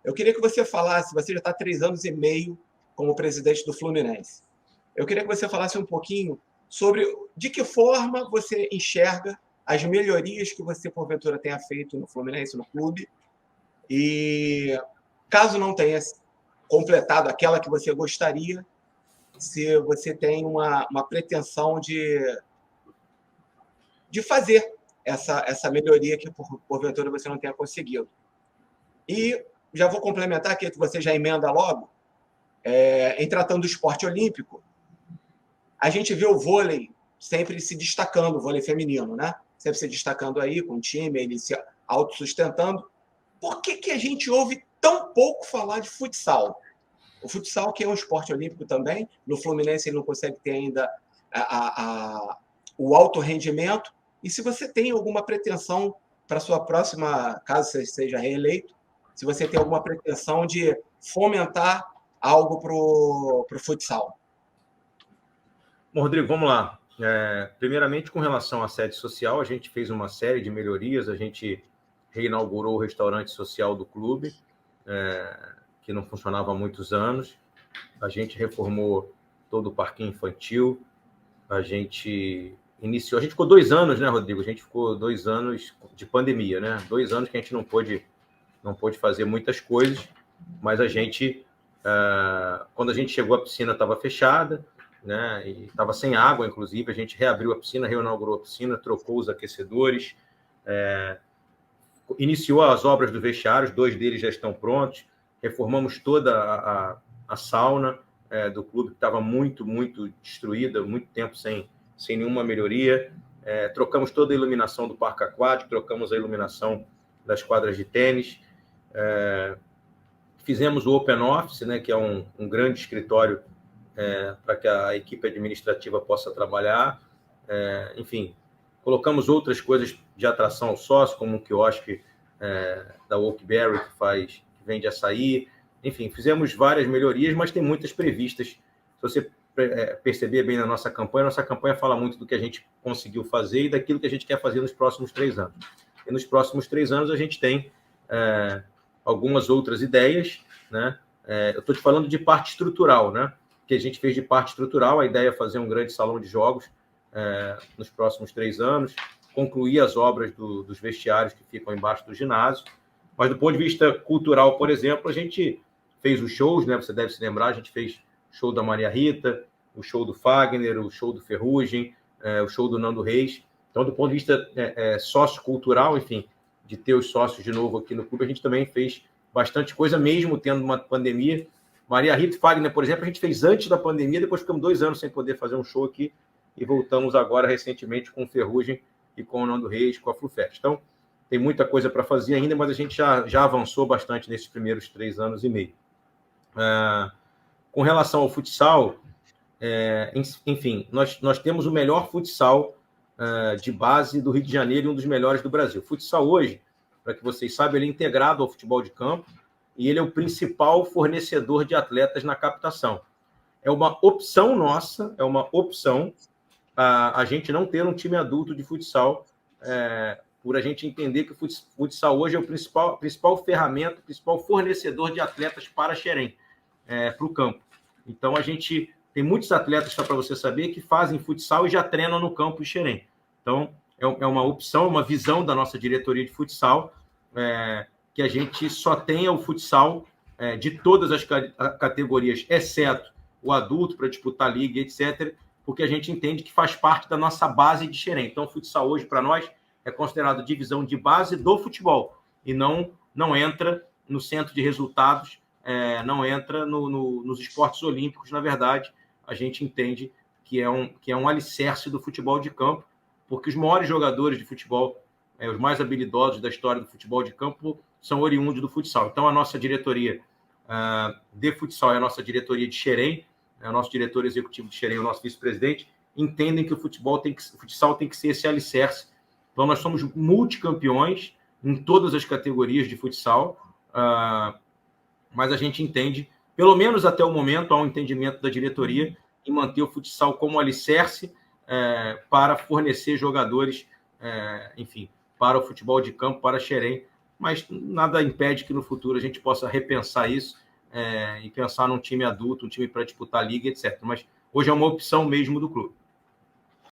Eu queria que você falasse, você já está há 3 anos e meio como presidente do Fluminense. Eu queria que você falasse um pouquinho sobre de que forma você enxerga as melhorias que você, porventura, tenha feito no Fluminense, no clube, e caso não tenha completado aquela que você gostaria, se você tem uma pretensão de fazer essa melhoria que, porventura, você não tenha conseguido. E já vou complementar aqui, que você já emenda logo, em tratando do esporte olímpico, a gente vê o vôlei sempre se destacando, o vôlei feminino, né? Sempre se destacando aí com o time, ele se autossustentando. Por que a gente ouve tão pouco falar de futsal? O futsal, que é um esporte olímpico também, no Fluminense ele não consegue ter ainda o alto rendimento. E se você tem alguma pretensão para a sua próxima, caso você seja reeleito, se você tem alguma pretensão de fomentar algo para o futsal. Bom, Rodrigo, vamos lá. Primeiramente, com relação à sede social, a gente fez uma série de melhorias, a gente reinaugurou o restaurante social do clube, que não funcionava há muitos anos, a gente reformou todo o parquinho infantil, a gente ficou 2 anos, né, Rodrigo? A gente ficou 2 anos de pandemia, né? 2 anos que a gente não pôde fazer muitas coisas, mas a gente, quando a gente chegou, a piscina estava fechada, né? E estava sem água, inclusive, a gente reabriu a piscina, reinaugurou a piscina, trocou os aquecedores, iniciou as obras do vestiário, 2 deles já estão prontos, reformamos toda a sauna do clube, que estava muito, muito destruída, muito tempo sem nenhuma melhoria, trocamos toda a iluminação do parque aquático, trocamos a iluminação das quadras de tênis, fizemos o Open Office, né, que é um grande escritório para que a equipe administrativa possa trabalhar, enfim, colocamos outras coisas de atração ao sócio, como o quiosque da Oakberry, que vende açaí, enfim, fizemos várias melhorias, mas tem muitas previstas. Se você perceber bem na nossa campanha fala muito do que a gente conseguiu fazer e daquilo que a gente quer fazer nos próximos 3 anos. E nos próximos 3 anos a gente tem algumas outras ideias, né? Eu estou te falando de parte estrutural, né? Que a gente fez de parte estrutural, a ideia é fazer um grande salão de jogos nos próximos 3 anos, concluir as obras dos vestiários que ficam embaixo do ginásio. Mas do ponto de vista cultural, por exemplo, a gente fez os shows, né? Você deve se lembrar, a gente fez o show da Maria Rita, o show do Fagner, o show do Ferrugem, o show do Nando Reis. Então, do ponto de vista sociocultural, enfim, de ter os sócios de novo aqui no clube, a gente também fez bastante coisa, mesmo tendo uma pandemia. Maria Rita e Fagner, por exemplo, a gente fez antes da pandemia, depois ficamos 2 anos sem poder fazer um show aqui e voltamos agora recentemente com o Ferrugem e com o Nando Reis, com a Flufest. Então, tem muita coisa para fazer ainda, mas a gente já avançou bastante nesses primeiros 3 anos e meio. Com relação ao futsal, enfim, nós temos o melhor futsal de base do Rio de Janeiro e um dos melhores do Brasil. O futsal hoje, para que vocês saibam, ele é integrado ao futebol de campo e ele é o principal fornecedor de atletas na captação. É uma opção nossa, é uma opção a gente não ter um time adulto de futsal, por a gente entender que o futsal hoje é o principal ferramenta, o principal fornecedor de atletas para Xerém, para o campo. Então, a gente tem muitos atletas, só para você saber, que fazem futsal e já treinam no campo em Xerém. Então, é uma opção, uma visão da nossa diretoria de futsal, que a gente só tenha o futsal de todas as categorias, exceto o adulto, para disputar liga, etc., porque a gente entende que faz parte da nossa base de Xerém. Então, o futsal hoje, para nós, é considerado divisão de base do futebol e não entra no centro de resultados, não entra nos esportes olímpicos. Na verdade, a gente entende que é um alicerce do futebol de campo, porque os maiores jogadores de futebol, os mais habilidosos da história do futebol de campo, são oriundos do futsal. Então, a nossa diretoria de futsal é a nossa diretoria de Xerém, o nosso diretor executivo de Xerém, o nosso vice-presidente, entendem que o futsal tem que ser esse alicerce. Então, nós somos multicampeões em todas as categorias de futsal, mas a gente entende, pelo menos até o momento, há um entendimento da diretoria em manter o futsal como alicerce para fornecer jogadores, enfim, para o futebol de campo, para Xerém, mas nada impede que no futuro a gente possa repensar isso e pensar num time adulto, um time para disputar a liga, etc. Mas hoje é uma opção mesmo do clube.